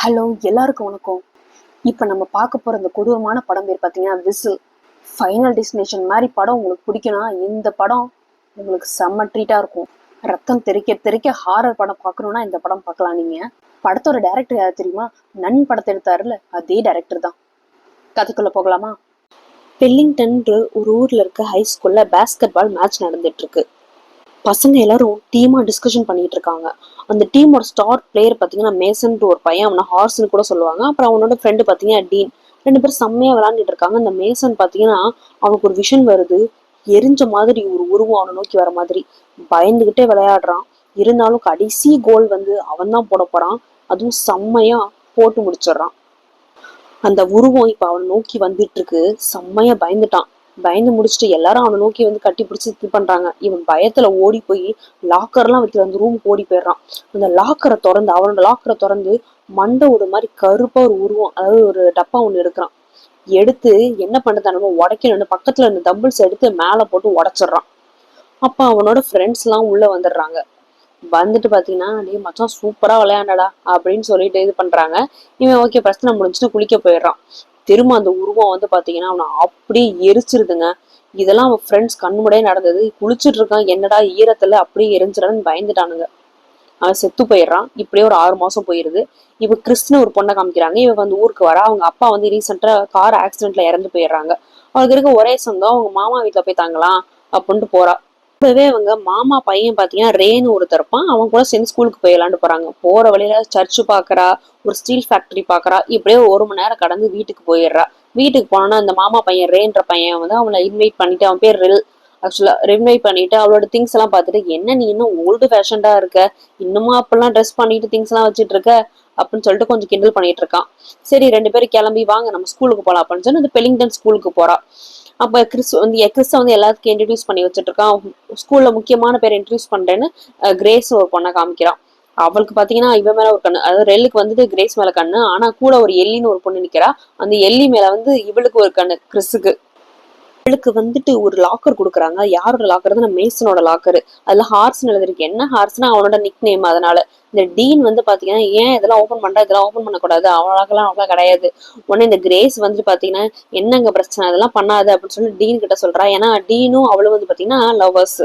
Hello, எல்லாருக்கும் வணக்கம். இப்போ நம்ம பார்க்க போகிற இந்த கொடூரமான படம் பேர் பார்த்தீங்கன்னா விசில். ஃபைனல் டெஸ்டினேஷன் மாதிரி படம் உங்களுக்கு பிடிக்கும்னா இந்த படம் உங்களுக்கு செம்ம ட்ரீட்டாக இருக்கும். ரத்தம் தெறிக்க தெறிக்க ஹாரர் படம் பார்க்கணுன்னா இந்த படம் பார்க்கலாம். நீங்கள் படத்தோட டேரக்டர் யார் தெரியுமா? நன் படத்தை எடுத்தாருல அதே டேரக்டர் தான். கதைக்குள்ளே போகலாமா? பெல்லிங்டன்ற ஒரு ஊரில் இருக்க ஹை ஸ்கூலில் பேஸ்கெட் பால் மேட்ச் நடந்துட்டு இருக்கு. பசங்க எல்லாரும் டீமா டிஸ்கஷன் பண்ணிட்டு இருக்காங்க. அந்த டீமோட ஸ்டார் பிளேயர் பாத்தீங்கன்னா மேசன் ஒரு பையன், அவனை ஹார்ஸ்னு கூட சொல்லுவாங்க. அப்புறம் அவனோட ஃப்ரெண்டு பாத்தீங்கன்னா டீன். ரெண்டு பேரும் செம்மையா விளையாண்டுட்டு இருக்காங்க. அந்த மேசன் பாத்தீங்கன்னா அவனுக்கு ஒரு விஷன் வருது. எரிஞ்ச மாதிரி ஒரு உருவம் அவனை நோக்கி வர மாதிரி பயந்துகிட்டே விளையாடுறான். இருந்தாலும் கடைசி கோல் வந்து அவன் தான் போட போறான். அதுவும் செம்மையா போட்டு முடிச்சிடுறான். அந்த உருவம் இப்ப அவனை நோக்கி வந்துட்டு இருக்கு. செம்மையா பயந்துட்டான். பயந்து முடிச்சுட்டு எல்லாரும் அவனை நோக்கி வந்து கட்டி பிடிச்சி இது பண்றாங்க. இவன் பயத்துல ஓடி போய் லாக்கர்லாம் வைக்கிற அந்த ரூமுக்கு ஓடி போயிடுறான். அந்த லாக்கரை திறந்து அவனோட லாக்கரை திறந்து மண்டை ஒரு மாதிரி கருப்பா ஒரு உருவம், அதாவது ஒரு டப்பா ஒண்ணு எடுக்கிறான். எடுத்து என்ன பண்ணுறது, நம்ம உடைக்கணும்னு பக்கத்துல இருந்த டம்பிள்ஸ் எடுத்து மேல போட்டு உடைச்சிடுறான். அப்ப அவனோட ஃப்ரெண்ட்ஸ் எல்லாம் உள்ள வந்துடுறாங்க. வந்துட்டு பாத்தீங்கன்னா டே மச்சான் சூப்பரா விளையாண்டடா அப்படின்னு சொல்லிட்டு இது பண்றாங்க. இவன் ஓகே பிரச்சனை முடிஞ்சுட்டு குளிக்க போயிடுறான். திரும்ப அந்த உருவம் வந்து பாத்தீங்கன்னா அவனை அப்படியே எரிச்சிருதுங்க. இதெல்லாம் அவன் ஃப்ரெண்ட்ஸ் கண்ணுமுடையே நடந்தது. குளிச்சுட்டு இருக்கான், என்னடா ஈரத்துல அப்படியே எரிஞ்சிடான்னு பயந்துட்டானுங்க. அவன் செத்து போயிடுறான். இப்படியே ஒரு 6 மாசம் போயிருது. இப்ப கிறிஸ்னு ஒரு பொண்ணை காமிக்கிறாங்க. இவன் வந்து ஊருக்கு வரா. அவங்க அப்பா வந்து ரீசெண்டா கார் ஆக்சிடென்ட்ல இறந்து போயிடுறாங்க. அவளுக்கு இருக்க ஒரே சொந்தம் அவங்க மாமா வீட்டுல போய் தாங்கலாம் அப்படின்ட்டு போறா. கூடவே அவங்க மாமா பையன் பாத்தீங்கன்னா ரேன்னு ஒருத்தர் இருப்பான். அவன் கூட சேர்ந்து ஸ்கூலுக்கு போய் விளாண்டு போறாங்க. போற வழியில சர்ச்சு பாக்குறா, ஒரு ஸ்டீல் ஃபேக்டரி பாக்குறா. இப்படியே 1 மணி நேரம் கடந்து வீட்டுக்கு போயிடுறா. வீட்டுக்கு போனோன்னா அந்த மாமா பையன் ரேன்ற பையன் வந்து அவளை இன்வைட் பண்ணிட்டு, அவன் பேர் ரெல் ஆக்சுவலா ரின்வைட் பண்ணிட்டு அவளோட திங்ஸ் எல்லாம் பார்த்துட்டு, என்ன நீ இன்னும் ஓல்டு ஃபேஷன்டா இருக்க, இன்னுமா அப்பெல்லாம் ட்ரெஸ் பண்ணிட்டு திங்ஸ் எல்லாம் வச்சுட்டு இருக்க அப்படின்னு சொல்லிட்டு கொஞ்சம் கிண்டல் பண்ணிட்டு இருக்கான். சரி 2 பேரும் கிளம்பி வாங்க நம்ம ஸ்கூலுக்கு போலாம் அப்படின்னு சொல்லி அந்த பெலிங்டன் ஸ்கூலுக்கு போறா. அப்ப கிறிஸ் வந்து எல்லாத்துக்கும் இன்ட்ரடியூஸ் பண்ணி வச்சுட்டு இருக்கான். ஸ்கூல்ல முக்கியமான பேர் இன்ட்ரடியூஸ் பண்றேன்னு கிரேஸ் ஒரு பொண்ணை காமிக்கிறான். அவளுக்கு பாத்தீங்கன்னா இவன் மேல ஒரு கண்ணு, அதாவது ரெல்லுக்கு வந்துட்டு கிரேஸ் மேல கண்ணு, ஆனா கூட ஒரு எல்லின்னு ஒரு பொண்ணு நிக்கிறா. அந்த எல்லி மேல வந்து இவளுக்கு ஒரு கண்ணு, கிறிஸுக்கு. இவளுக்கு வந்துட்டு ஒரு லாக்கர் கொடுக்குறாங்க. யாரோட லாக்கர்? மேசனோட லாக்கர். அதுல ஹார்ஸ் எழுதிருக்கு. என்ன ஹார்ஸ்னா அவனோட நிக் நேம். அதனால இந்த டீன் வந்து பாத்தீங்கன்னா ஏன் இதெல்லாம் ஓபன் பண்றா, இதெல்லாம் ஓபன் பண்ணக்கூடாது, அவளாக்கெல்லாம் அவ்வளோ கிடையாது. உடனே இந்த கிரேஸ் வந்து பாத்தீங்கன்னா என்னங்க பிரச்சனை, அதெல்லாம் பண்ணாது அப்படின்னு சொல்லி டீன் கிட்ட சொல்றா. ஏன்னா டீனும் அவளும் வந்து பாத்தீங்கன்னா லவ்வர்ஸ்.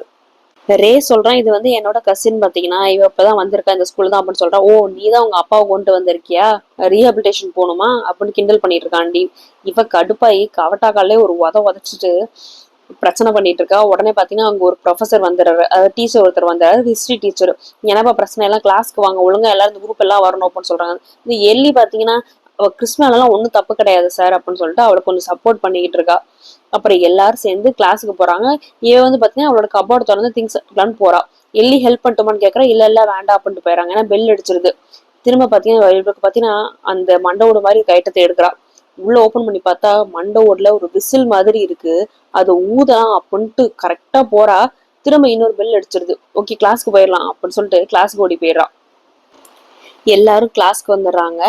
ரே சொல்றான் இது வந்து என்னோட கசின் பாத்தீங்கன்னா இவ இப்பதான் வந்திருக்கா இந்த ஸ்கூல் தான் அப்படின்னு சொல்றா. ஓ நீதான் உங்க அப்பாவை கொண்டு வந்திருக்கியா, ரீஹபிலிட்டேஷன் போகணுமா அப்படின்னு கிண்டல் பண்ணிட்டு இருக்காண்டி. இவ கடுப்பாயி கவட்டாக்காலே ஒரு உதச்சிட்டு பிரச்சனை பண்ணிட்டு இருக்கா. உடனே பாத்தீங்கன்னா அங்க ஒரு ப்ரொஃபசர் வந்துடுறாரு, அதாவது டீச்சர் ஒருத்தர் வந்தாரு, ஹிஸ்டரி டீச்சர். என்னப்பா பிரச்சனை, எல்லாம் கிளாஸ்க்கு வாங்க, ஒழுங்கா எல்லாரும் இந்த குரூப் எல்லாம் வரணும் அப்படின்னு சொல்றாங்க. இந்த எல்லி பாத்தீங்கன்னா அவ கிறிஸ்மலாம் ஒன்றும் தப்பு கிடையாது சார் அப்படின்னு சொல்லிட்டு அவளுக்கு கொஞ்சம் சப்போர்ட் பண்ணிக்கிட்டு இருக்கா. அப்புறம் எல்லாரும் சேர்ந்து கிளாஸுக்கு போறாங்க. இவன் வந்து பாத்தீங்கன்னா அவளோட கபோர்டு திறந்து திங்ஸ் எடுக்கலான்னு போறா. எல்லி ஹெல்ப் பண்ணட்டுமான்னு கேட்கறா. இல்ல இல்ல வேண்டாம் அப்படின்ட்டு போயிடறாங்க. ஏன்னா பெல் அடிச்சிருது. திரும்ப பாத்தீங்கன்னா இவளுக்கு பாத்தீங்கன்னா அந்த மண்டவோட மாதிரி கைட்டத்தை எடுக்கிறா. உள்ள ஓபன் பண்ணி பார்த்தா மண்டவோட்ல ஒரு விசில் மாதிரி இருக்கு. அது ஊதலாம் அப்படின்ட்டு கரெக்டா போறா. திரும்ப இன்னொரு பெல் அடிச்சிருது. ஓகே கிளாஸ்க்கு போயிடலாம் அப்படின்னு சொல்லிட்டு கிளாஸ்க்கு ஓடி போயிடுறா. எல்லாரும் கிளாஸ்க்கு வந்துடுறாங்க.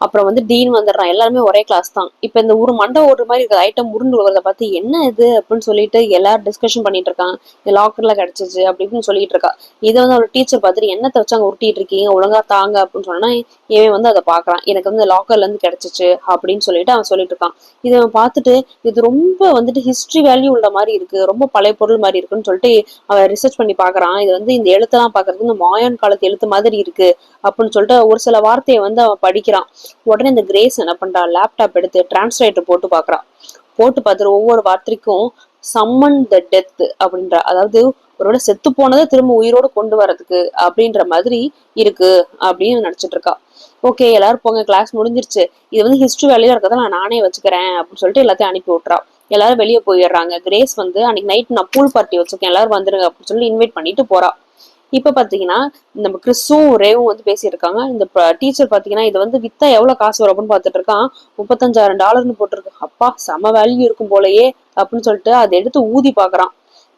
அப்புறம் வந்து டீன் வந்துடுறான். எல்லாருமே ஒரே கிளாஸ் தான். இப்ப இந்த ஒரு மண்டை ஓடுற மாதிரி இருக்கிற ஐட்டம் உருண்டு வருவதை பார்த்து என்ன இது அப்படின்னு சொல்லிட்டு எல்லாரும் டிஸ்கஷன் பண்ணிட்டு இருக்காங்க. இந்த லாக்கர்ல கிடைச்சிச்சு அப்படின்னு சொல்லிட்டு இருக்கா. இதை வந்து அவளோட டீச்சர் பார்த்துட்டு என்னத்தை வச்சு அங்க உருட்டிட்டு இருக்கீங்க, ஒழுங்கா தாங்க அப்படின்னு சொன்னா இவன் வந்து அதை பாக்குறான். எனக்கு வந்து லாக்கர்ல இருந்து கிடைச்சிச்சு அப்படின்னு சொல்லிட்டு அவன் சொல்லிட்டு இருக்கான். இதை அவன் பார்த்துட்டு இது ரொம்ப வந்துட்டு ஹிஸ்டரி வேல்யூ உள்ள மாதிரி இருக்கு, ரொம்ப பழைய பொருள் மாதிரி இருக்குன்னு சொல்லிட்டு அவன் ரிசர்ச் பண்ணி பாக்குறான். இது வந்து இந்த எழுத்தெல்லாம் பாக்குறது இந்த மாயன் காலத்து எழுத்து மாதிரி இருக்கு அப்படின்னு சொல்லிட்டு ஒரு சில வார்த்தையை வந்து அவன் படிக்கிறான். உடனே இந்த கிரேஸ் என்ன பண்றா, லேப்டாப் எடுத்து டிரான்ஸ்லேட்டர் போட்டு பாக்குறான். போட்டு பார்த்துட்டு ஒவ்வொரு வார்த்தைக்கும் சம்மன் த டெத் அப்படின்ற, அதாவது ஒருவேளை செத்து போனதை திரும்ப உயிரோடு கொண்டு வரதுக்கு அப்படின்ற மாதிரி இருக்கு அப்படின்னு நினைச்சிட்டு இருக்கா. ஓகே எல்லாரும் போங்க கிளாஸ் முடிஞ்சிருச்சு, இது வந்து ஹிஸ்டரி வேலையா இருக்கதான் நானே வச்சுக்கிறேன் அப்படின்னு சொல்லிட்டு எல்லாத்தையும் அனுப்பி விட்டுறா. எல்லாரும் வெளியே போயிடுறாங்க. கிரேஸ் வந்து அன்னைக்கு நைட் நான் பூல் பார்ட்டி வச்சிருக்கேன், எல்லாரும் வந்துருங்க அப்படின்னு சொல்லி இன்வைட் பண்ணிட்டு போறா. இப்ப பாத்தீங்கன்னா நம்ம கிறிஸும் ரேவும் வந்து பேசியிருக்காங்க. இந்த டீச்சர் பாத்தீங்கன்னா இது வந்து வித்தா எவ்வளவு காசு வரும் அப்படின்னு பாத்துட்டு இருக்கான். $35,000 போட்டிருக்கு. அப்பா செம வேல்யூ இருக்கும் போலயே அப்படின்னு சொல்லிட்டு அதை எடுத்து ஊதி பாக்குறான்.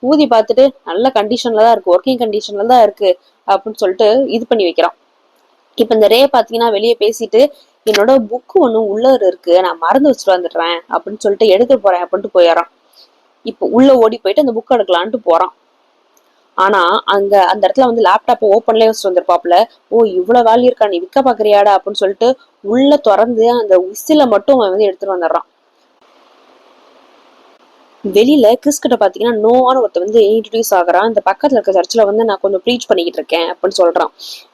ஊதி பார்த்துட்டு நல்ல கண்டிஷன்ல தான் இருக்கு, ஒர்க்கிங் கண்டிஷன்ல தான் இருக்கு அப்படின்னு சொல்லிட்டு இது பண்ணி வைக்கிறான். இப்ப இந்த ரே பாத்தீங்கன்னா வெளியே பேசிட்டு என்னோட புக்கு ஒண்ணு உள்ள இருக்கு, நான் மறந்து வச்சுட்டு வந்துடுறேன் அப்படின்னு சொல்லிட்டு எடுத்துட்டு போறேன் அப்படின்ட்டு போயிடறான். இப்ப உள்ள ஓடி போயிட்டு அந்த புக் எடுக்கலான்ட்டு போறான். ஆனா அங்க அந்த இடத்துல வந்து லேப்டாப் ஓப்பன்லயே வச்சுட்டு வந்திருப்பாப்ல. ஓ இவ்வளவு வேல்யூ இருக்கா, நீ விற்க பாக்குறியாடா அப்படின்னு சொல்லிட்டு உள்ள திறந்து அந்த விசில மட்டும் அவன் வந்து எடுத்துட்டு வந்துடுறான். வெளியில கிறிஸ் கிட்ட பாத்தீங்கன்னா நோவான ஒருத்த வந்து இன்ட்ரடியூஸ் ஆகுறான். இந்த பக்கத்துல இருக்க சர்ச்சில் வந்து நான் கொஞ்சம் ப்ரீச் பண்ணிக்கிட்டு இருக்கேன் அப்படின்னு சொல்றான்.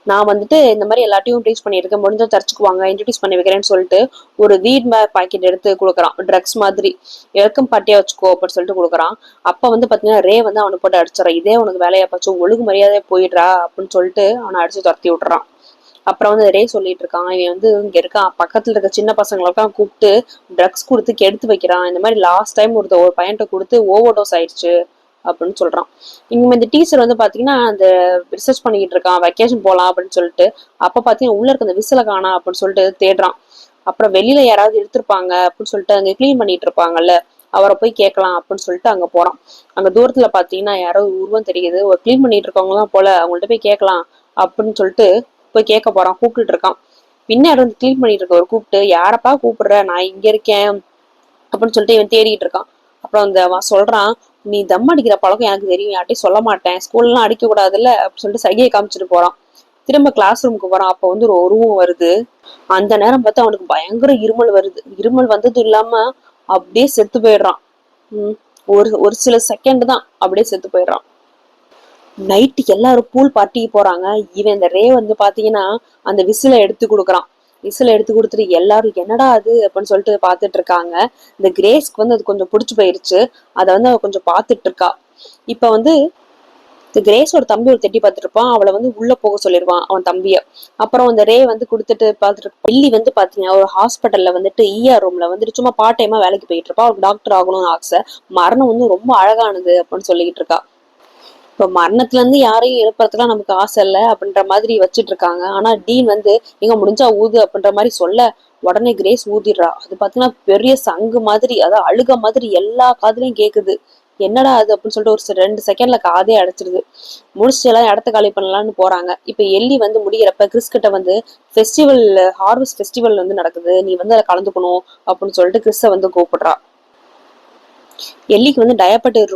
நான் வந்துட்டு இந்த மாதிரி எல்லாத்தையும் ப்ரீச் பண்ணிருக்கேன், முடிஞ்ச சர்ச்சுக்கு வாங்க இன்ட்ரடியூஸ் பண்ணி வைக்கிறேன்னு சொல்லிட்டு ஒரு வீட் பாக்கெட் எடுத்து கொடுக்குறான், ட்ரக்ஸ் மாதிரி. வெல்கம் பார்ட்டியா வச்சுக்கோ அப்படின்னு சொல்லிட்டு கொடுக்குறான். அப்ப வந்து பாத்தீங்கன்னா ரே வந்து அவனை போட்டு அடிச்சிடறான். இதே உனக்கு வேலையா போச்சு, ஒழுங்கு மரியாதையா போயிடுறா அப்படின்னு சொல்லிட்டு அவனை அடிச்சு துரத்தி விட்டுறான். அப்புறம் வந்து ரே சொல்லிட்டு இருக்கான், இவன் வந்து இங்க இருக்கான் பக்கத்துல இருக்க சின்ன பசங்களுக்கெல்லாம் கூப்பிட்டு ட்ரக்ஸ் கொடுத்து கெடுத்து வைக்கிறான். இந்த மாதிரி லாஸ்ட் டைம் ஒரு பையன்ட்ட கொடுத்து ஓவர் டோஸ் ஆயிடுச்சு அப்படின்னு சொல்றான். இங்க இந்த டீச்சர் வந்து பாத்தீங்கன்னா அந்த ரிசர்ச் பண்ணிக்கிட்டு இருக்கான், வெக்கேஷன் போலாம் அப்படின்னு சொல்லிட்டு. அப்ப பாத்தீங்கன்னா உள்ள இருக்க அந்த விசில காணா அப்படின்னு சொல்லிட்டு தேடுறான். அப்புறம் வெளியில யாராவது எடுத்திருப்பாங்க அப்படின்னு சொல்லிட்டு அங்க கிளீன் பண்ணிட்டு இருப்பாங்கல்ல, அவரை போய் கேட்கலாம் அப்படின்னு சொல்லிட்டு அங்க போறான். அங்க தூரத்துல பாத்தீங்கன்னா யாரோ உருவம் தெரியுது, ஒரு கிளீன் பண்ணிட்டு இருக்கவங்க தான் போல, அவங்கள்ட்ட போய் கேட்கலாம் அப்படின்னு சொல்லிட்டு போய் கேட்க போறான். கூப்பிட்டு இருக்கான். பின்னாடி வந்து கிளீன் பண்ணிட்டு இருக்க ஒரு கூப்பிட்டு, யாரப்பா கூப்பிடுற, நான் இங்க இருக்கேன் அப்படின்னு சொல்லிட்டு இவன் தேடிட்டு இருக்கான். அப்புறம் அந்த அவன் சொல்றான், நீ தம் அடிக்கிற பழக்கம் எனக்கு தெரியும், யார்ட்டையும் சொல்ல மாட்டேன், ஸ்கூல்லாம் அடிக்க கூடாதுல்ல அப்படின்னு சொல்லிட்டு சைகையை காமிச்சிட்டு போறான். திரும்ப கிளாஸ் ரூமுக்கு போறான். அப்ப வந்து ஒரு உருவம் வருது. அந்த நேரம் பார்த்து அவனுக்கு பயங்கர இருமல் வருது. இருமல் வந்தது இல்லாம அப்படியே செத்து போயிடுறான். ஒரு ஒரு சில செகண்ட் தான் அப்படியே செத்து போயிடுறான். நைட்டு எல்லாரும் பூல் பார்ட்டிக்கு போறாங்க. இவன் இந்த ரே வந்து பாத்தீங்கன்னா அந்த விசில எடுத்து கொடுக்குறான். விசில எடுத்து கொடுத்துட்டு எல்லாரும் என்னடா அது அப்படின்னு சொல்லிட்டு பாத்துட்டு இருக்காங்க. இந்த கிரேஸ்க்கு வந்து அது கொஞ்சம் பிடிச்சு போயிருச்சு. அதை வந்து அவ கொஞ்சம் பாத்துட்டு இருக்கா. இப்ப வந்து கிரேஸோட தம்பி ஒரு தெட்டி பார்த்துட்டு இருப்பான். அவளை வந்து உள்ள போக சொல்லிடுவான் அவன் தம்பிய. அப்புறம் அந்த ரே வந்து கொடுத்துட்டு பாத்துட்டு வெள்ளி வந்து பாத்தீங்கன்னா ஒரு ஹாஸ்பிட்டல்ல வந்துட்டு ரூம்ல வந்துட்டு சும்மா பார்ட் டைமா வேலைக்கு போயிட்டு இருப்பா. அவருக்கு டாக்டர் ஆகணும்னு ஆசை. மரணம் வந்து ரொம்ப அழகானது அப்படின்னு சொல்லிட்டு இருக்கா. இப்ப மரணத்துல இருந்து யாரையும் எழுப்புறதுலாம் நமக்கு ஆசை இல்லை அப்படின்ற மாதிரி வச்சுட்டு இருக்காங்க. ஆனா டீன் வந்து எங்க முடிஞ்சா ஊது அப்படின்ற மாதிரி சொல்ல உடனே கிரேஸ் ஊதிடுறா. அது பாத்தீங்கன்னா பெரிய சங்கு மாதிரி, அதாவது அழுக மாதிரி எல்லா காதுலயும் கேக்குது. என்னடா அது அப்படின்னு சொல்லிட்டு ஒரு 2 செகண்ட்ல காதே அடைச்சிருது. முடிச்சு எல்லாம் இடத்த காலி பண்ணலாம்னு போறாங்க. இப்ப எள்ளி வந்து முடிகிறப்ப கிறிஸ் கிட்ட வந்து ஃபெஸ்டிவல், ஹார்வெஸ்ட் ஃபெஸ்டிவல் வந்து நடக்குது, நீ வந்து அதை கலந்துக்கணும் அப்படின்னு சொல்லிட்டு கிறிஸ வந்து கூப்பிடுறா. எல்லிக்கு வந்து டயபெட்டிஸ்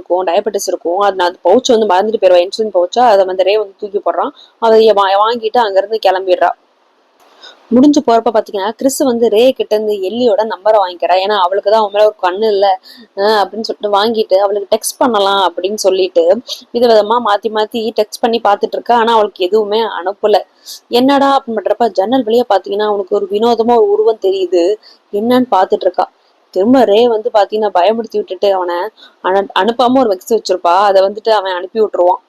இருக்கும். அது நான் அந்த பவுச் வந்து மறந்துட்டு போயிடுவா, இன்சுலின் பவுச்சா. அதை வந்து ரே வந்து தூக்கி போடுறான். அதை வாங்கிட்டு அங்க இருந்து கிளம்பிடுறா. முடிஞ்சு போறப்ப பாத்தீங்கன்னா கிறிஸ் வந்து ரே கிட்ட இருந்து எல்லியோட நம்பரை வாங்கிக்கிறா. ஏன்னா அவளுக்குதான் அவன் மேல ஒரு கண்ணு இல்ல அப்படின்னு சொல்லிட்டு வாங்கிட்டு அவளுக்கு டெக்ஸ்ட் பண்ணலாம் அப்படின்னு சொல்லிட்டு விதவிதமா மாத்தி மாத்தி டெக்ஸ்ட் பண்ணி பாத்துட்டு இருக்கா. ஆனா அவளுக்கு எதுவுமே அனுப்பல. என்னடா அப்படின்னு பண்றப்ப ஜன்னல் வெளியே பாத்தீங்கன்னா அவனுக்கு ஒரு வினோதமா ஒரு உருவம் தெரியுது. என்னன்னு பாத்துட்டு இருக்கா. திரும்ப ரே வந்து பாத்தீங்கன்னா பயமுறுத்தி விட்டுட்டு அவனை அனுப்பாம ஒரு வெக்ஸ் வச்சிருப்பா. அதை வந்துட்டு அவன் அனுப்பி விட்டுருவான்.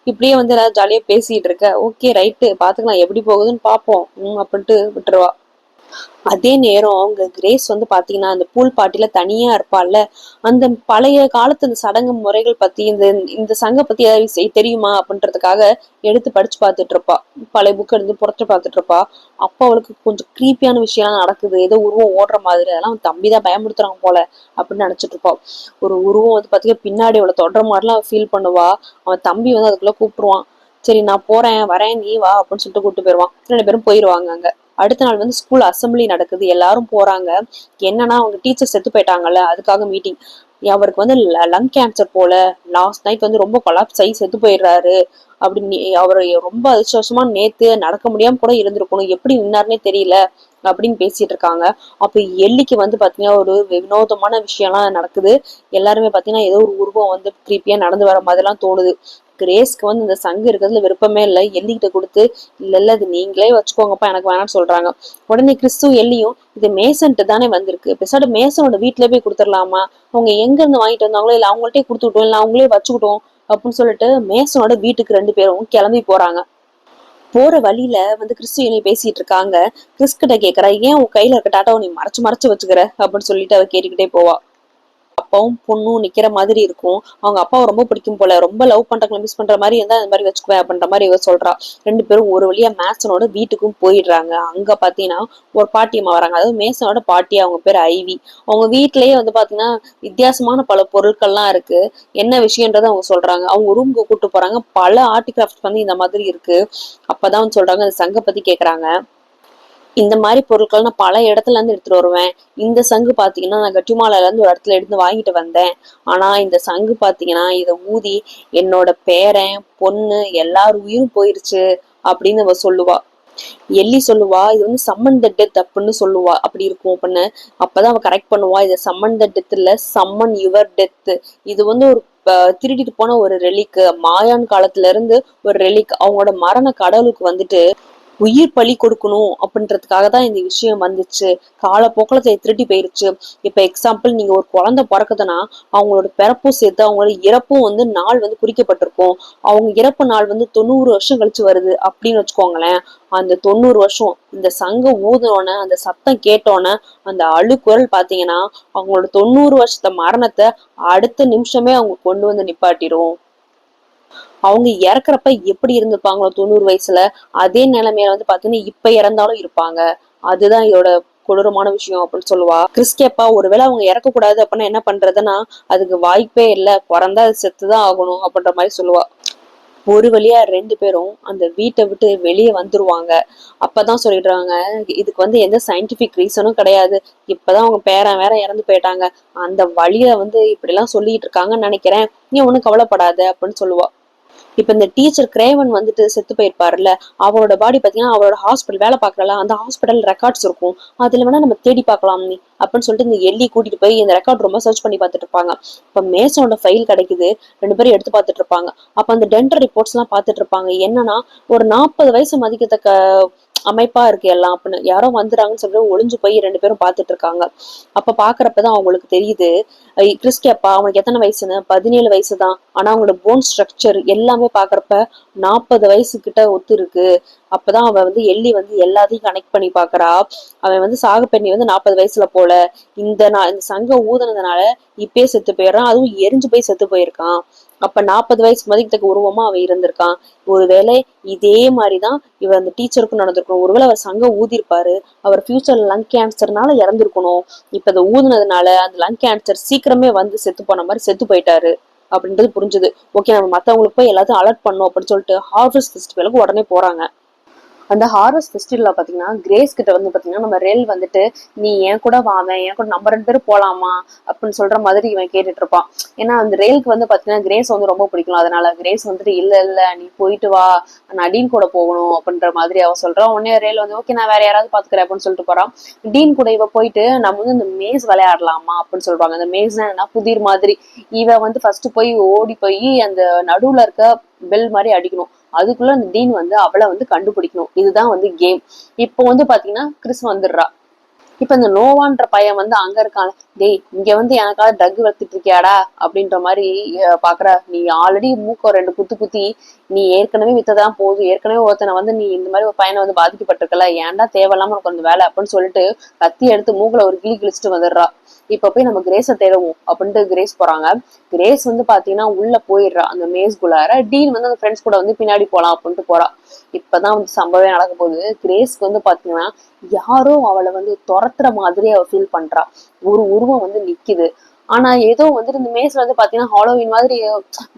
இப்படியே வந்து எல்லாரும் ஜாலியா பேசிட்டு இருக்க. ஓகே ரைட்டு பாத்துக்கலாம், எப்படி போகுதுன்னு பாப்போம் அப்படின்ட்டு விட்டுருவா. அதே நேரம் அவங்க கிரேஸ் வந்து பாத்தீங்கன்னா அந்த பூல் பார்ட்டில தனியா இருப்பாள்ல, அந்த பழைய காலத்து அந்த சடங்கு முறைகள் பத்தி இந்த இந்த சங்க பத்தி ஏதாவது தெரியுமா அப்படின்றதுக்காக எடுத்து படிச்சு பார்த்துட்டு இருப்பா. பழைய புக் எடுத்து புரட்டு பார்த்துட்டு இருப்பா. அப்ப அவளுக்கு கொஞ்சம் கிரீப்பியான விஷயம் நடக்குது, ஏதோ உருவம் ஓடுற மாதிரி, அதெல்லாம் அவன் தம்பிதான் பயமுறுத்துறாங்க போல அப்படின்னு நினைச்சிட்டு இருப்பா. ஒரு உருவம் வந்து பாத்தீங்கன்னா பின்னாடி அவளை தொடர மாதிரிலாம் ஃபீல் பண்ணுவா. அவன் தம்பி வந்து அதுக்குள்ள கூப்பிட்டுருவான். சரி நான் போறேன் வரேன் நீ வா அப்படின்னு சொல்லிட்டு கூப்பிட்டு போயிருவான். 2 பேரும் போயிருவாங்க. அங்க அடுத்த நாள் வந்து ஸ்கூல் அசம்பிளி நடக்குது, எல்லாரும் போறாங்க. என்னன்னா அவங்க டீச்சர் செத்து போயிட்டாங்கல்ல, அதுக்காக மீட்டிங். அவருக்கு வந்து லங் கேன்சர் போல, லாஸ்ட் நைட் வந்து ரொம்ப கொலாப்ஸ் ஆகி செத்து போயிடுறாரு அப்படின்னு அவரு ரொம்ப அதிர்ஷ்டமா நேத்து நடக்க முடியாம கூட இருந்திருக்கணும், எப்படி நின்னாருன்னே தெரியல அப்படின்னு பேசிட்டு இருக்காங்க. அப்ப எல்லிக்கு வந்து பாத்தீங்கன்னா ஒரு வினோதமான விஷயம்லாம் நடக்குது. எல்லாருமே பாத்தீங்கன்னா ஏதோ ஒரு உருவம் வந்து கிரீப்பியா நடந்து வர மாதிரி எல்லாம் தோணுது. கிரேஸ்க்கு வந்து இந்த சங்கு இருக்கிறதுல விருப்பமே இல்லை. எல்லிக்கிட்ட கொடுத்து இல்ல இல்ல இது நீங்களே வச்சுக்கோங்கப்பா எனக்கு வேணாம்னு சொல்றாங்க. உடனே கிறிஸ்துவும் எல்லியும் இது மேசன்ட்டு தானே வந்திருக்கு, பெசாடு மேசனோட வீட்டுல போய் கொடுத்துடலாமா, அவங்க எங்க இருந்து வாங்கிட்டு வந்தாங்களோ இல்ல அவங்கள்ட்டே கொடுத்துக்கிட்டோம் இல்ல அவங்களே வச்சுக்கிட்டோம் அப்படின்னு சொல்லிட்டு மேசனோட வீட்டுக்கு 2 பேரும் கிளம்பி போறாங்க. போற வழியில வந்து கிறிஸ்து பேசிட்டு இருக்காங்க. கிறிஸ் கிட்ட கேக்குறா, ஏன் உன் கையில இருக்க டாட்டாவை நீ மறைச்சு மறைச்சு வச்சுக்கிற அப்படின்னு சொல்லிட்டு அவ கேட்டுக்கிட்டே போவா. அப்பாவும் பொண்ணும் நிக்கிற மாதிரி இருக்கும். அவங்க அப்பாவை ரொம்ப பிடிக்கும் போல, ரொம்ப லவ் பண்றாங்க, மிஸ் பண்ற மாதிரி இருந்தா அந்த மாதிரி வச்சுக்குவேன் அப்படின்ற மாதிரி இவ சொல்றா. 2 பேரும் ஒரு வழியா மேசனோட வீட்டுக்கும் போயிடுறாங்க. அங்க பாத்தீங்கன்னா ஒரு பாட்டியம்மா வராங்க, அதாவது மேசனோட பாட்டி, அவங்க பேர் ஐவி. அவங்க வீட்லயே வந்து பாத்தீங்கன்னா வித்தியாசமான பல பொருட்கள்லாம் இருக்கு. என்ன விஷயம்ன்றத அவங்க சொல்றாங்க. அவங்க ரூமுக்கு கூட்டு போறாங்க. பல ஆர்ட் கிராஃப்ட் வந்து இந்த மாதிரி இருக்கு. அப்பதான் சொல்றாங்க அந்த சங்க பத்தி கேக்குறாங்க. இந்த மாதிரி பொருட்கள் நான் பல இடத்துல இருந்து எடுத்துட்டு வருவேன். இந்த சங்கு பாத்தீங்கன்னா நான் கட்டுமாலையில இருந்து ஒரு இடத்துல எடுத்து வாங்கிட்டு வந்தேன். ஆனா இந்த சங்கு பாத்தீங்கன்னா இத ஊதி என்னோட பேரன் பொண்ணு எல்லார் உயிரும் போயிருச்சு அப்படின்னு அவ சொல்லுவா. எள்ளி சொல்லுவா இது வந்து சம்மன் த டெத் அப்படின்னு சொல்லுவா, அப்படி இருக்கும் அப்படின்னு. அப்பதான் அவ கரெக்ட் பண்ணுவா, இது சம்மன் த டெத் இல்ல, சம்மன் யுவர் டெத். இது வந்து ஒரு திருடிட்டு போன ஒரு ரெலிக், மாயான் காலத்துல இருந்து ஒரு ரெலிக். அவங்களோட மரண கடவுளுக்கு வந்துட்டு உயிர் பலி கொடுக்கணும் அப்படின்றதுக்காக தான் இந்த விஷயம் வந்துச்சு. காலப்போக்கில் திருட்டி போயிருச்சு. இப்ப எக்ஸாம்பிள் நீங்க ஒரு குழந்தை பிறக்குதுன்னா அவங்களோட பிறப்பும் சேர்த்து அவங்களோட இறப்பும் வந்து நாள் வந்து குறிக்கப்பட்டிருக்கும். அவங்க இறப்பு நாள் வந்து 90 வருஷம் கழிச்சு வருது அப்படின்னு வச்சுக்கோங்களேன். அந்த 90 வருஷம் இந்த சங்கம் ஊதுனோன அந்த சத்தம் கேட்டோன்னே அந்த அழுக்குரல் பாத்தீங்கன்னா அவங்களோட 90 வருஷத்த மரணத்தை அடுத்த நிமிஷமே அவங்க கொண்டு வந்து நிப்பாட்டிரும். அவங்க இறக்குறப்ப எப்படி இருந்திருப்பாங்களோ 90 வயசுல அதே நிலைமையில வந்து பாத்தீங்கன்னா இப்ப இறந்தாலும் இருப்பாங்க. அதுதான் இதோட கொடூரமான விஷயம் அப்படின்னு சொல்லுவா. கிறிஸ் கேப்பா ஒருவேளை அவங்க இறக்க கூடாது அப்படின்னா என்ன பண்றதுன்னா அதுக்கு வாய்ப்பே இல்லை, பிறந்தா அது செத்துதான் ஆகணும் அப்படின்ற மாதிரி சொல்லுவா. ஒரு வழியா 2 பேரும் அந்த வீட்டை விட்டு வெளியே வந்துருவாங்க. அப்பதான் சொல்லிடுறாங்க இதுக்கு வந்து எந்த சயின்டிபிக் ரீசனும் கிடையாது, இப்பதான் அவங்க பேரன் வேற இறந்து போயிட்டாங்க, அந்த வழிய வந்து இப்படி எல்லாம் சொல்லிட்டு இருக்காங்கன்னு நினைக்கிறேன், நீ ஒண்ணும் கவலைப்படாத அப்படின்னு சொல்லுவா. இப்ப இந்த டீச்சர் கிரேவன் வந்துட்டு செத்து போயிருப்பாருல்ல, அவரோட பாடி பாத்தீங்கன்னா அவரோட ஹாஸ்பிட்டல் வேலை பாக்கல அந்த ஹாஸ்பிட்டல் ரெக்கார்ட்ஸ் இருக்கும், அதுல வேணா நம்ம தேடி பார்க்கலாம் நீ அப்படின்னு சொல்லிட்டு இந்த எல்லி கூட்டிட்டு போய் இந்த ரெக்கார்ட் ரொம்ப சர்ச் பண்ணி பார்த்துட்டு இருப்பாங்க. இப்ப மேசனோட ஃபைல் கிடைக்குது, 2 பேரும் எடுத்து பார்த்துட்டு இருப்பாங்க. அப்ப அந்த டென்டல் ரிப்போர்ட்ஸ் எல்லாம் பார்த்துட்டு இருப்பாங்க. என்னன்னா ஒரு 40 வயசு மதிக்கத்தக்க அமைப்பா இருக்கு எல்லாம் அப்படின்னு. யாரோ வந்துறாங்கன்னு சொல்லிட்டு ஒளிஞ்சு போய் 2 பேரும் பார்த்துட்டு இருக்காங்க. அப்ப பாக்குறப்பதான் அவங்களுக்கு தெரியுது கிறிஸ் கேப்பா அவனுக்கு எத்தனை வயசுன்னு 17 வயசுதான், ஆனா அவங்களோட போன் ஸ்ட்ரக்சர் எல்லாமே பாக்குறப்ப 40 வயசு கிட்ட ஒத்து இருக்கு. அப்பதான் அவ வந்து எள்ளி வந்து எல்லாத்தையும் கனெக்ட் பண்ணி பாக்குறா. அவன் வந்து சாகுபெண்ணி வந்து 40 வயசுல போல, இந்த சங்கம் ஊதுனதுனால இப்பயே செத்து போயிடுறான், அதுவும் எரிஞ்சு போய் செத்து போயிருக்கான். அப்ப 40 வயசு மதிக்கத்தக்க உருவமா அவன் இருந்திருக்கான். ஒருவேளை இதே மாதிரிதான் இவர் அந்த டீச்சருக்கும் நடந்திருக்கணும். ஒருவேளை அவர் சங்கம் ஊதிருப்பாரு, அவர் ஃபியூச்சர்ல லங் கேன்சர்னால இறந்திருக்கணும். இப்ப இதை ஊதுனதுனால அந்த லங் கேன்சர் சீக்கிரமே வந்து செத்து போன மாதிரி செத்து போயிட்டாரு அப்படின்றது புரிஞ்சுது. ஓகே நம்ம மத்தவங்களுக்கு போய் எல்லாத்தையும் அலர்ட் பண்ணோம் அப்படின்னு சொல்லிட்டு ஹார்வெஸ்ட் ஃபெஸ்டிவலுக்கு உடனே போறாங்க. அந்த ஹார்வெஸ்ட் ஃபெஸ்டிவல்ல பாத்தீங்கன்னா கிரேஸ் கிட்ட வந்து பாத்தீங்கன்னா நம்ம ரெல் வந்துட்டு நீ என் கூட வாவேன், என் கூட நம்ம 2 பேரும் போலாமா அப்படின்னு சொல்ற மாதிரி இவன் கேட்டுட்டு இருப்பான். ஏன்னா அந்த ரேலுக்கு வந்து பாத்தீங்கன்னா கிரேஸ் வந்து ரொம்ப பிடிக்கும். அதனால கிரேஸ் வந்துட்டு இல்ல இல்ல நீ போயிட்டு வா, நான் டீன் கூட போகணும் அப்படின்ற மாதிரி அவ சொல்றான். உடனே ரேல் வந்து ஓகே நான் வேற யாராவது பாத்துக்கிறேன் அப்படின்னு சொல்லிட்டு போறான். டீன் கூட இவ போயிட்டு நம்ம வந்து இந்த மேஸ் விளையாடலாமா அப்படின்னு சொல்றாங்க. அந்த மேஸ் என்ன புதிர் மாதிரி. இவ வந்து ஃபர்ஸ்ட் போய் ஓடி போய் அந்த நடுவுல இருக்க பெல் மாதிரி அடிக்கணும். அதுக்குள்ள அந்த டீன் வந்து அவளை வந்து கண்டுபிடிக்கணும். இதுதான் வந்து கேம். இப்போ வந்து பாத்தீங்கன்னா கிறிஸ் வந்துடுறா. இப்ப இந்த நோவான்ற பையன் வந்து அங்க இருக்கான். டேய் இங்க வந்து எனக்காக ட்ரக் வளர்த்துட்டு இருக்கியாடா அப்படின்ற மாதிரி பாக்குற. நீ ஆல்ரெடி மூக்க 2 குத்து குத்தி நீ ஏற்கனவே வித்ததான் போதும், ஏற்கனவே ஒருத்தனை வந்து நீ இந்த மாதிரி ஒரு பையனை வந்து பாதிக்கப்பட்டிருக்கல, ஏன்டா தேவையில்லாம உனக்கு அந்த வேலை அப்படின்னு சொல்லிட்டு கத்தி எடுத்து மூக்குல ஒரு கிளி கிழிச்சிட்டு வந்துடுறா. இப்ப போய் நம்ம கிரேஸை தேடுவோம் அப்படின்ட்டு கிரேஸ் போறாங்க. கிரேஸ் வந்து பாத்தீங்கன்னா உள்ள போயிடுறா அந்த மேஸ்குள்ளார. டீன் வந்து அந்த ஃப்ரெண்ட்ஸ் கூட வந்து பின்னாடி போலாம் அப்படின்ட்டு போறா. இப்பதான் வந்து சம்பவம் நடக்க போகுது. கிரேஸ்க்கு வந்து பாத்தீங்கன்னா யாரோ அவளை வந்து துரத்துற மாதிரி அவ ஃபீல் பண்றா. ஒரு உருவம் வந்து நிக்குது. ஆனா ஏதோ வந்துட்டு இந்த மேஸ்ல வந்து பாத்தீங்கன்னா ஹாலோவின் மாதிரி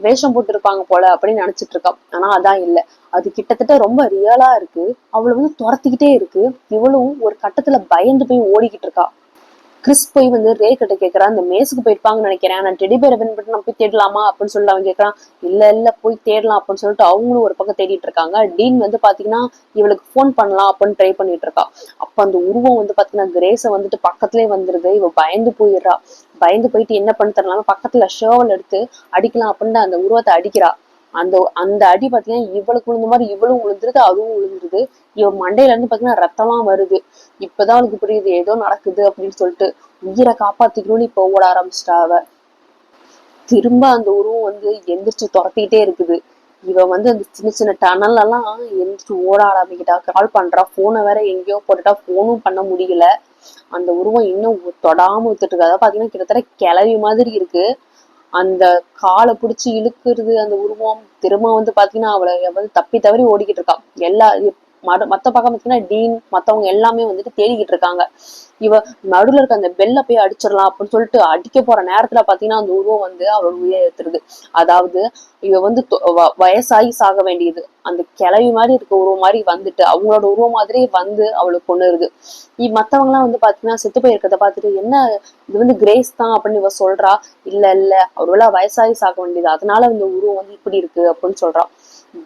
வேஷம் போட்டு இருப்பாங்க போல அப்படின்னு நினைச்சிட்டு இருக்கா. ஆனா அதான் இல்ல, அது கிட்டத்தட்ட ரொம்ப ரியலா இருக்கு. அவளை வந்து துரத்திக்கிட்டே இருக்கு. இவளும் ஒரு கட்டத்துல பயந்து போய் ஓடிக்கிட்டு இருக்கா. கிறிஸ் போய் வந்து ரே கிட்ட கேட்கறான், இந்த மேஸுக்கு போயிருப்பாங்கன்னு நினைக்கிறேன், நான் டெடி பேரை வின் பண்ணி நம்ம போய் தேடலாமா அப்படின்னு சொல்லிட்டு அவன் கேட்கறான். இல்ல இல்ல போய் தேடலாம் அப்படின்னு சொல்லிட்டு அவங்களும் ஒரு பக்கம் தேடிட்டு இருக்காங்க. டீன் வந்து பாத்தீங்கன்னா இவளுக்கு போன் பண்ணலாம் அப்படின்னு ட்ரை பண்ணிட்டு இருக்கா. அப்ப அந்த உருவம் வந்து பாத்தீங்கன்னா கிரேஸை வந்துட்டு பக்கத்துலயே வந்துருது. இவ பயந்து போயிடுறா. பயந்து போயிட்டு என்ன பண்ண தெரியலாம பக்கத்துல ஷேவல் எடுத்து அடிக்கலாம் அப்படின்னு அந்த உருவத்தை அடிக்கிறா. அந்த அந்த அடி பாத்தீங்கன்னா இவளுக்கு விழுந்த மாதிரி இவளும் விழுந்துருது, அதுவும் விழுந்துருது. இவன் மண்டையில இருந்து பாத்தீங்கன்னா ரத்தம்லாம் வருது. இப்பதான் அவளுக்கு புரியுது ஏதோ நடக்குது அப்படின்னு சொல்லிட்டு. உயிரை காப்பாத்திக்கணும்னு இப்ப ஓட ஆரம்பிச்சிட்டா அவ. திரும்ப அந்த உருவம் வந்து எந்திரிச்சு துரத்திக்கிட்டே இருக்குது. இவ வந்து அந்த சின்ன சின்ன டனல் எல்லாம் எந்திரிச்சு ஓட ஆரம்பிக்கிட்டா. கால் பண்றா, போனை வேற எங்கேயோ போட்டுட்டா, போனும் பண்ண முடியல. அந்த உருவம் இன்னும் தொடாம வித்துட்டு இருக்கு. அதாவது பாத்தீங்கன்னா கிட்டத்தட்ட கிளவி மாதிரி இருக்கு. அந்த காலை பிடிச்சி இழுக்குறது அந்த உருவம். திரும்ப வந்து பாத்தீங்கன்னா அவளை வந்து தப்பி தவறி ஓடிக்கிட்டு இருக்கா. எல்லா மத்த பக்கம் பாத்தீங்கன்னா டீன் மத்தவங்க எல்லாமே வந்துட்டு தேடிக்கிட்டு இருக்காங்க. இவ நடுவுல இருக்க அந்த பெல்ல போய் அடிச்சிடலாம் அப்படின்னு சொல்லிட்டு அடிக்க போற நேரத்துல பாத்தீங்கன்னா அந்த உருவம் வந்து அவளோட உயிரை எடுத்துருது. அதாவது இவ வந்து வயசாகி சாக வேண்டியது அந்த கிளவி மாதிரி இருக்க உருவம் மாதிரி வந்துட்டு அவங்களோட உருவம் மாதிரி வந்து அவளுக்கு கொண்டுருது. மத்தவங்க எல்லாம் வந்து பாத்தீங்கன்னா செத்து போய் இருக்கிறத பாத்துட்டு என்ன இது வந்து கிரேஸ் தான் அப்படின்னு இவ சொல்றா. இல்ல அவரோட வயசாகி சாக வேண்டியது அதனால இந்த உருவம் வந்து இப்படி இருக்கு அப்படின்னு சொல்றா.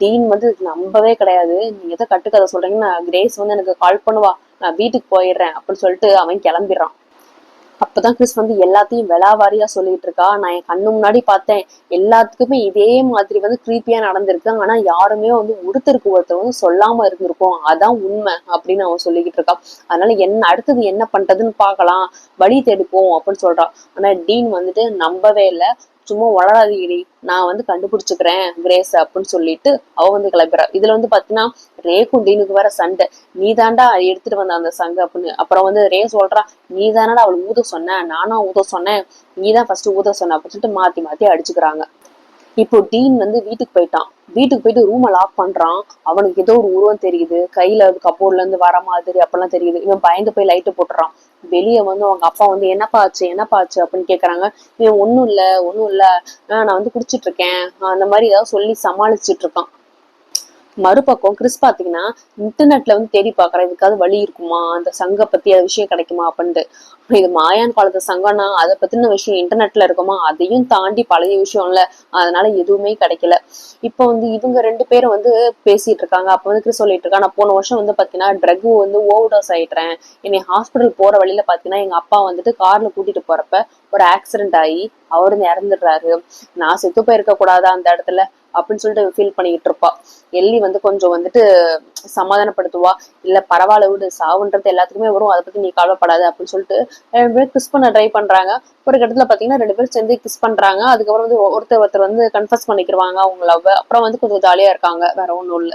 டீன் வந்து நம்பவே கிடையாது. நீங்க எதை கட்டுக்கதை சொல்றீங்கன்னா கிரேஸ் வந்து எனக்கு கால் பண்ணுவா, நான் வீட்டுக்கு போயிடுறேன் அப்படின்னு சொல்லிட்டு அவன் கிளம்பிடுறான். அப்பதான் கிறிஸ் வந்து எல்லாத்தையும் விலாவாரியா சொல்லிட்டு இருக்கா. நான் என் கண்ணு முன்னாடி பார்த்தேன், எல்லாத்துக்குமே இதே மாதிரி வந்து கிரீப்பியா நடந்திருக்கு. ஆனா யாருமே வந்து ஒருத்தருக்கு ஒருத்தர் வந்து சொல்லாம இருந்திருக்கும், அதான் உண்மை அப்படின்னு அவன் சொல்லிக்கிட்டு இருக்கான். அதனால என்ன அடுத்தது என்ன பண்றதுன்னு பாக்கலாம், வழி தேடிப்போம் அப்படின்னு சொல்றான். ஆனா டீன் வந்துட்டு நம்பவே இல்லை. சும்மா வளராதீடி, நான் வந்து கண்டுபிடிச்சுக்கிறேன் கிரேஸ் அப்படின்னு சொல்லிட்டு அவ வந்து கிளம்புறா. இதுல வந்து பாத்தீங்கன்னா ரேக்கும் டீனுக்கு வேற சண்டை. நீ தாண்டா எடுத்துட்டு வந்த அந்த சங்க அப்படின்னு. அப்புறம் வந்து ரே சொல்றா, நீ தானடா அவள் ஊத சொன்ன, நானும் ஊத சொன்னேன், நீதான் ஃபர்ஸ்ட் ஊத சொன்ன அப்படின்னு சொல்லிட்டு மாத்தி மாத்தி அடிச்சுக்கிறாங்க. இப்போ டீன் வந்து வீட்டுக்கு போயிட்டான். வீட்டுக்கு போயிட்டு ரூமை லாக் பண்றான். அவனுக்கு ஏதோ ஒரு உருவம் தெரியுது, கையில கப்போர்ட்ல இருந்து வர மாதிரி அப்பெல்லாம் தெரியுது. இவன் பயந்து போய் லைட்டு போட்டுறான். வெளியே வந்து அவங்க அப்பா வந்து என்னப்பா ஆச்சு அப்படின்னு கேக்குறாங்க. இவன் ஒண்ணும் இல்ல நான் வந்து குடிச்சிட்டு இருக்கேன் அந்த மாதிரி ஏதாவது சொல்லி சமாளிச்சுட்டு இருக்கான். மறுபக்கம் கிறிஸ் பாத்தீங்கன்னா இன்டர்நெட்ல வந்து தேடி பாக்குறேன், இதுக்காவது வழி இருக்குமா, அந்த சங்க பத்தி அது விஷயம் கிடைக்குமா அப்படின்ட்டு. இது மாயான் காலத்து சங்கம்னா அதை பத்தின விஷயம் இன்டர்நெட்ல இருக்குமா, அதையும் தாண்டி பழைய விஷயம் இல்ல, அதனால எதுவுமே கிடைக்கல. இப்ப வந்து இவங்க 2 பேரும் வந்து பேசிட்டு இருக்காங்க. அப்ப வந்து கிறிஸ் சொல்லிட்டு இருக்கா, நான் போன வருஷம் வந்து பாத்தீங்கன்னா ட்ரக் வந்து ஓவர்டோஸ் ஆயிட்டேன், என்னை ஹாஸ்பிட்டல் போற வழியில பாத்தீங்கன்னா எங்க அப்பா வந்துட்டு கார்ல கூட்டிட்டு போறப்ப ஒரு ஆக்சிடென்ட் ஆகி அவரு இறந்துடுறாரு, நான் செத்து போயிருக்க கூடாதா அந்த இடத்துல அப்படின்னு சொல்லிட்டு ஃபீல் பண்ணிக்கிட்டு இருப்பா. எல்லி வந்து கொஞ்சம் வந்துட்டு சமாதானப்படுத்துவா. இல்ல பரவாயில்ல விடு, சாவுன்றது எல்லாத்துக்குமே வரும், அதை பத்தி நீ கவலைப்படாது அப்படின்னு சொல்லிட்டு 2 பேரும் கிஸ் பண்ண ட்ரை பண்றாங்க. ஒரு இடத்துல பாத்தீங்கன்னா 2 பேரும் சேர்ந்து கிஸ் பண்றாங்க. அதுக்கப்புறம் வந்து ஒருத்தர் வந்து கன்ஃபஸ் பண்ணிக்கிருவாங்க அவங்க லவ். அப்புறம் வந்து கொஞ்சம் ஜாலியா இருக்காங்க, வேற ஒண்ணும் இல்ல.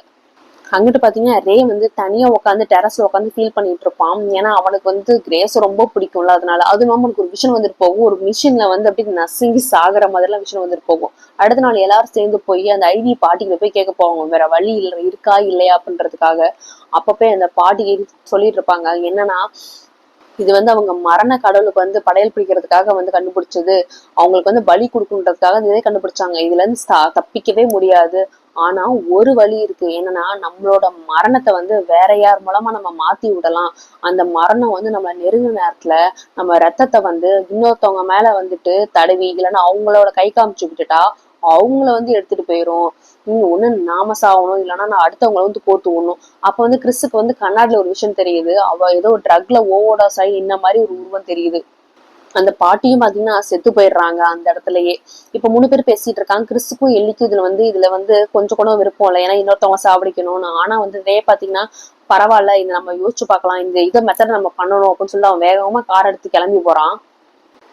அங்கிட்டு பாத்தீங்கன்னா ரே வந்து தனியா உட்காந்து டெரஸ்ல உட்காந்து ஃபீல் பண்ணிட்டு இருப்பான். ஏன்னா அவனுக்கு வந்து கிரேஸ் ரொம்ப பிடிக்கும்ல, அதனால. அது இல்லாம அவனுக்கு ஒரு விஷயம் வந்துட்டு போகும், ஒரு மிஷின்ல வந்து அப்படி நசுங்கி சாகுற மாதிரிலாம் விஷயம் வந்துட்டு போகும். அடுத்த நாள் எல்லாரும் சேர்ந்து போய் அந்த ஐடி பாட்டிகிட்ட போய் கேட்க போவாங்க, வேற வழி இல்லை இருக்கா இல்லையா அப்படின்றதுக்காக. அப்பப்போ அந்த பாட்டி சொல்லிட்டு இருப்பாங்க என்னன்னா, இது வந்து அவங்க மரண கடவுளுக்கு வந்து படையல் பிடிக்கிறதுக்காக வந்து கண்டுபிடிச்சது, அவங்களுக்கு வந்து பலி கொடுக்குன்றதுக்காக இதே கண்டுபிடிச்சாங்க, இதுல இருந்து தப்பிக்கவே முடியாது. ஆனா ஒரு வழி இருக்கு, என்னன்னா நம்மளோட மரணத்தை வந்து வேற யார் மூலமா நம்ம மாத்தி விடலாம். அந்த மரணம் வந்து நம்ம நெருங்கின நேரத்துல நம்ம ரத்தத்தை வந்து இன்னொருத்தவங்க மேல வந்துட்டு தடவி இல்லைன்னா அவங்களோட கை காமிச்சு விட்டுட்டா அவங்கள வந்து எடுத்துட்டு போயிரும். ஒண்ணு நாம சாகணும், இல்லைன்னா நான் அடுத்தவங்களை வந்து கோத்து விடணும். அப்ப வந்து கிறிஸுக்கு வந்து கண்ணாடில ஒரு விஷயம் தெரியுது, அவ ஏதோ ட்ரக்ல ஓவர்டோஸ் ஆகி இந்த மாதிரி ஒரு உருவம் தெரியுது. அந்த பாட்டியும் பாத்தீங்கன்னா செத்து போயிடுறாங்க அந்த இடத்துலயே. இப்ப 3 பேர் பேசிட்டு இருக்காங்க. கிறிஸுக்கும் எல்லிக்கும் இதுல வந்து கொஞ்சம் கூட விருப்பம் இல்லை, ஏன்னா இன்னொருத்தவங்க சாவடிக்கணும்னு. ஆனா வந்து ரே பாத்தீங்கன்னா பரவாயில்ல, இதை நம்ம யோசிச்சு பார்க்கலாம், இந்த மெத்தட் நம்ம பண்ணணும் அப்படின்னு சொல்லி அவன் வேகமா கார் எடுத்து கிளம்பி போறான்.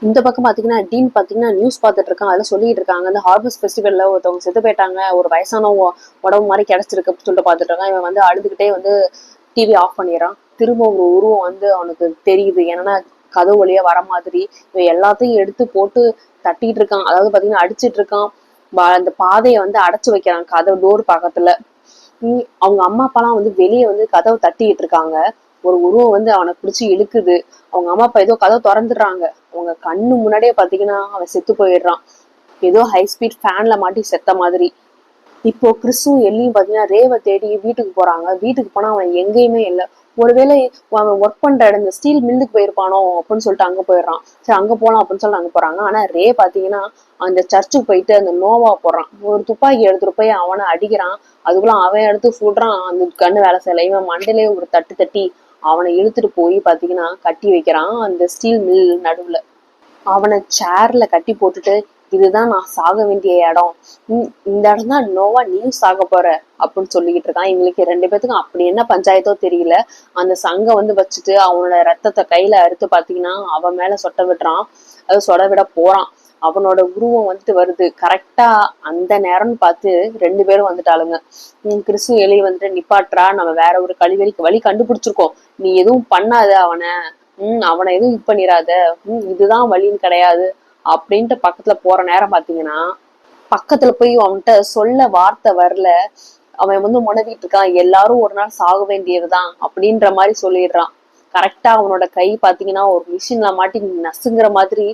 இந்த பக்கம் பாத்தீங்கன்னா டீன் பாத்தீங்கன்னா நியூஸ் பார்த்துட்டு இருக்கான். அதுல சொல்லிட்டு இருக்காங்க, இந்த ஹார்வெஸ்ட் ஃபெஸ்டிவல்ல ஒருத்தவங்க செத்து போயிட்டாங்க, ஒரு வயசான உடம்பு மாதிரி கிடைச்சிருக்கு அப்படின்னு சொல்லிட்டு பாத்துட்டு இருக்கான். இவன் வந்து அழுதுகிட்டே வந்து டிவி ஆஃப் பண்ணிடுறான். திரும்ப ஒரு உருவம் வந்து அவனுக்கு தெரியுது, ஏன்னா கதவு வழியா வர மாதிரி. இவன் எல்லாத்தையும் எடுத்து போட்டு தட்டிட்டு இருக்கான், அதாவது பாத்தீங்கன்னா அடிச்சிட்டு இருக்கான். அந்த பாதையை வந்து அடைச்சு வைக்கிறான் கதவு டோர் பக்கத்துல. அவங்க அம்மா அப்பாலாம் வந்து வெளியே வந்து கதவை தட்டிட்டு இருக்காங்க. ஒரு உருவம் வந்து அவனை பிடிச்சி இழுக்குது. அவங்க அம்மா அப்பா ஏதோ கதவை திறந்துடுறாங்க. அவங்க கண்ணு முன்னாடியே பாத்தீங்கன்னா அவன் செத்து போயிடுறான், ஏதோ ஹை ஸ்பீட் ஃபேன்ல மாட்டி செத்த மாதிரி. இப்போ கிறிஸும் எல்லியும் பாத்தீங்கன்னா ரேவை தேடி வீட்டுக்கு போறாங்க. வீட்டுக்கு போனா அவன் எங்கேயுமே இல்லை. ஒருவேளை அவன் ஒர்க் பண்ற இடம் இந்த ஸ்டீல் மில்லுக்கு போயிருப்பானோ அப்படின்னு சொல்லிட்டு அங்க போயிடுறான். சரி அங்க போலாம் அப்படின்னு சொல்லிட்டு அங்க போறாங்க. ஆனா ரே பாத்தீங்கன்னா அந்த சர்ச்சுக்கு போயிட்டு அந்த நோவா போடுறான். ஒரு துப்பாக்கி எடுத்துட்டு போய் அவனை அடிக்கிறான். அதுக்குள்ள அவன் எடுத்து சுடுறான். அந்த கண்ணு வேலை செய்யல. இவன் மண்டையிலே ஒரு தட்டு தட்டி அவனை இழுத்துட்டு போய் பாத்தீங்கன்னா கட்டி வைக்கிறான் அந்த ஸ்டீல் மில் நடுவுல. அவனை சேர்ல கட்டி போட்டுட்டு, இதுதான் நான் சாக வேண்டிய இடம், இந்த இடம் தான் நோவா நீயும் சாக போற அப்படின்னு சொல்லிக்கிட்டு இருக்கான். இவங்களுக்கு 2 பேத்துக்கும் அப்படி என்ன பஞ்சாயத்தோ தெரியல. அந்த சங்கம் வந்து வச்சுட்டு அவனோட ரத்தத்தை கையில அறுத்து பாத்தீங்கன்னா அவன் மேல சொட்ட விடுறான். அது சொட விட போறான். அவனோட உருவம் வந்துட்டு வருது. கரெக்டா அந்த நேரம்னு பார்த்து 2 பேரும் வந்துட்டாளுங்க. கிறிஸு எலி வந்துட்டு நிப்பாட்றா, நம்ம வேற ஒரு கழிவறைக்கு வழி கண்டுபிடிச்சிருக்கோம், நீ எதுவும் பண்ணாத அவனை, அவனை எதுவும் இது பண்ணிடாத, இதுதான் வழின்னு கிடையாது அப்படின்ட்டு பக்கத்துல போற நேரம் பாத்தீங்கன்னா பக்கத்துல போய் அவன்கிட்ட சொல்ல வார்த்தை வரல. அவன் வந்து முனவிட்டு இருக்கான், எல்லாரும் ஒரு நாள் சாக வேண்டியதுதான் அப்படின்ற மாதிரி சொல்லிடுறான். கரெக்டா அவனோட கை பாத்தீங்கன்னா ஒரு மிஷின்ல மாட்டி நசுங்குற மாதிரி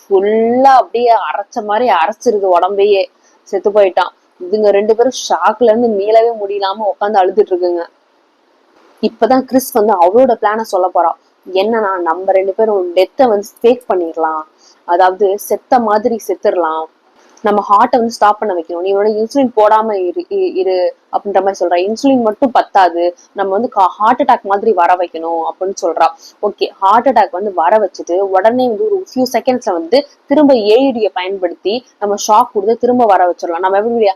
ஃபுல்லா அப்படியே அரைச்ச மாதிரி அரைச்சிருது உடம்பையே. செத்து போயிட்டான். இதுங்க ரெண்டு பேரும் ஷாக்ல இருந்து மீளவே முடியலாம உட்காந்து அழுதுட்டு இருக்குங்க. இப்பதான் கிறிஸ் வந்து அவளோட பிளான சொல்ல போறான். என்னன்னா, நம்ம ரெண்டு பேரும் டெத்தை வந்து ஃபேக் பண்ணிடலாம், அதாவது செத்த மாதிரி செத்துடலாம், நம்ம ஹார்ட்டை வந்து ஸ்டாப் பண்ண வைக்கணும், நீ வந்து இன்சுலின் போடாம இரு அப்படின்ற மாதிரி சொல்றா. இன்சுலின் மட்டும் பத்தாது, நம்ம வந்து ஹார்ட் அட்டாக் மாதிரி வர வைக்கணும் அப்படின்னு சொல்றா. ஓகே, ஹார்ட் அட்டாக் வந்து வர வச்சுட்டு உடனே வந்து ஒரு ஃபியூ செகண்ட்ஸ்ல வந்து திரும்ப ஏஐடியை பயன்படுத்தி நம்ம ஷாக் கொடுத்து திரும்ப வர வச்சிடலாம். நம்ம எப்படி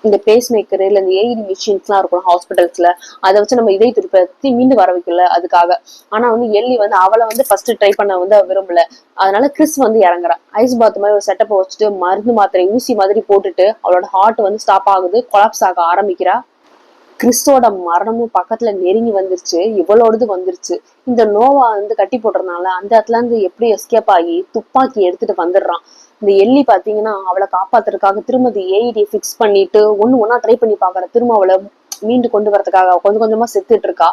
இந்த பேஸ் மேக்கர் இல்ல இந்த ஏஐடி மிஷின்ஸ் எல்லாம் இருக்கும் ஹாஸ்பிட்டல்ஸ்ல, அதை வச்சு நம்ம இதய துடிப்பை மீண்டு வர வைக்கல அதுக்காக. ஆனா வந்து எல்லி வந்து அவளை வந்து ஃபர்ஸ்ட் ட்ரை பண்ண வந்து விரும்பல. அதனால கிறிஸ் வந்து இறங்குறான். ஐஸ் பாத் மாதிரி ஒரு செட்டப்பை வச்சுட்டு மருந்து மாத்திரை ஊசி மாதிரி போட்டுட்டு அவளோட ஹார்ட் வந்து ஸ்டாப் ஆகுது, கொலாப்ஸ் ஆக ஆரம்பிக்கிறா. கிறிஸ்டோட மரணமும் பக்கத்துல நெருங்கி வந்துருச்சு, இவளோடது வந்துருச்சு. இந்த நோவா வந்து கட்டி போடுறதுனால அந்த இடத்துல இருந்து எப்படி எஸ்கேப் ஆகி துப்பாக்கி எடுத்துட்டு வந்துடுறான். இந்த எல்லி பாத்தீங்கன்னா அவளை காப்பாத்துறதுக்காக திரும்ப ஏஐடியை பிக்ஸ் பண்ணிட்டு ஒன்னா ட்ரை பண்ணி பாக்குற, திரும்ப அவளை மீண்டு கொண்டு வரதுக்காக கொஞ்சம் கொஞ்சமா செத்துட்டு இருக்கா.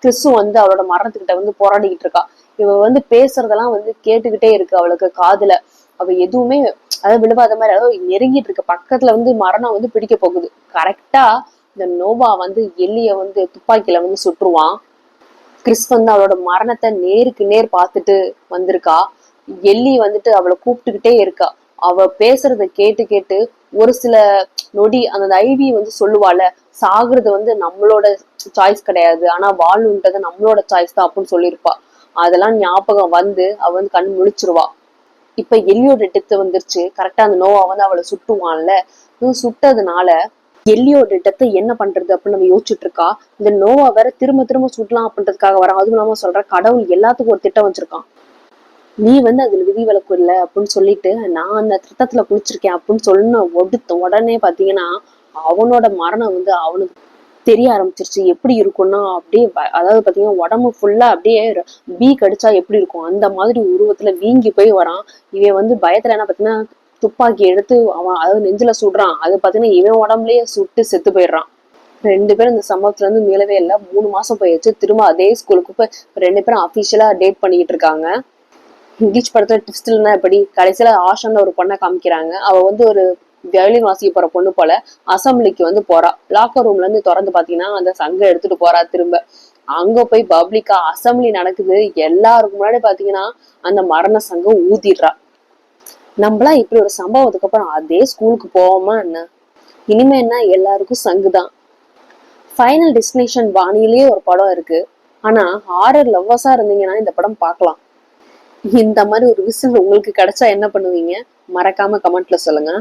கிறிஸும் வந்து அவளோட மரணத்துக்கிட்ட வந்து போராடிக்கிட்டு இருக்கா. இவ வந்து பேசுறதெல்லாம் வந்து கேட்டுக்கிட்டே இருக்கு அவளுக்கு காதுல. அவ எதுவுமே அதாவது விழுவாத மாதிரி, அதாவது நெருங்கிட்டு இருக்க பக்கத்துல வந்து மரணம் வந்து பிடிக்க போகுது. கரெக்டா இந்த நோவா வந்து எல்லிய வந்து துப்பாக்கியில வந்து சுட்டுருவான். கிறிஸ் வந்து அவளோட மரணத்தை நேருக்கு நேர் பார்த்துட்டு வந்திருக்கா. எல்லி வந்துட்டு அவளை கூப்பிட்டுக்கிட்டே இருக்கா. அவ பேசுறத கேட்டு கேட்டு ஒரு சில நொடி அந்த ஐவி வந்து சொல்லுவாள், சாகுறது வந்து நம்மளோட சாய்ஸ் கிடையாது, ஆனா வாழணுன்றது நம்மளோட சாய்ஸ் தான் அப்படின்னு சொல்லியிருப்பா. அதெல்லாம் ஞாபகம் வந்து அவ வந்து கண் முழிச்சிருவா. இப்ப எல்லியோட டெத்து வந்துருச்சு. கரெக்டா அந்த நோவா வந்து அவளை சுட்டுவான்ல, சுட்டதுனால எல்லியோட டெத்தை என்ன பண்றது அப்படின்னு நம்ம யோசிச்சுட்டு இருக்கா. இந்த நோவா வேற திரும்ப திரும்ப சுடலாம் அப்படின்றதுக்காக வர. அதுவும் இல்லாம சொல்ற, கடவுள் எல்லாத்துக்கும் ஒரு திட்டம் வச்சிருக்கான், நீ வந்து அதுல விதிவிலக்கு இல்லை அப்படின்னு சொல்லிட்டு நான் அந்த திட்டத்துல குளிச்சிருக்கேன் அப்படின்னு சொன்ன உடனே பாத்தீங்கன்னா அவனோட மரணம் வந்து அவனுக்கு தெரிய ஆரம்பிச்சிருச்சு. எப்படி இருக்கும்னா அப்படியே அதாவது பாத்தீங்கன்னா உடம்பு ஃபுல்லா அப்படியே பீ கடிச்சா எப்படி இருக்கும் அந்த மாதிரி உருவத்துல வீங்கி போய் வரான். இவன் வந்து பயத்துல என்ன பாத்தீங்கன்னா துப்பாக்கி எடுத்து அவன் அதாவது நெஞ்சில சுடுறான். அது பாத்தீங்கன்னா இவன் உடம்புலயே சுட்டு செத்து போயிடுறான். ரெண்டு பேரும் இந்த சம்பவத்துல இருந்து மீளவே இல்லை. 3 மாசம் போயிடுச்சு. திரும்ப அதே ஸ்கூலுக்கு போய் ரெண்டு பேரும் அபிஷியலா டேட் பண்ணிக்கிட்டு இருக்காங்க. இங்கிலீஷ் படத்துல ட்விஸ்ட்னா எப்படி கடைசியில ஆஷான்னு ஒரு பொண்ணை காமிக்கிறாங்க. அவ வந்து ஒரு வயலின் வாசிக்க போற பொண்ணு போல அசம்பிளிக்கு வந்து போறா. லாக்கர் ரூம்ல இருந்து திறந்து பாத்தீங்கன்னா அந்த சங்க எடுத்துட்டு போறா. திரும்ப அங்க போய் பப்ளிக்கா அசம்பிளி நடக்குது. எல்லாருக்கும் முன்னாடி பாத்தீங்கன்னா அந்த மரண சங்கம் ஊதிடுறா. நம்மளா இப்படி ஒரு சம்பவத்துக்கு அப்புறம் அதே ஸ்கூலுக்கு போவோமா என்ன? இனிமே என்ன, எல்லாருக்கும் சங்குதான். ஃபைனல் டெஸ்டினேஷன் வாணியிலேயே ஒரு படம் இருக்கு. ஆனா ஹாரர் லவ்வர்ஸா இருந்தீங்கன்னா இந்த படம் பார்க்கலாம். இந்த மாதிரி ஒரு விசில் உங்களுக்கு கிடைச்சா என்ன பண்ணுவீங்க? மறக்காம கமெண்ட்ல சொல்லுங்க.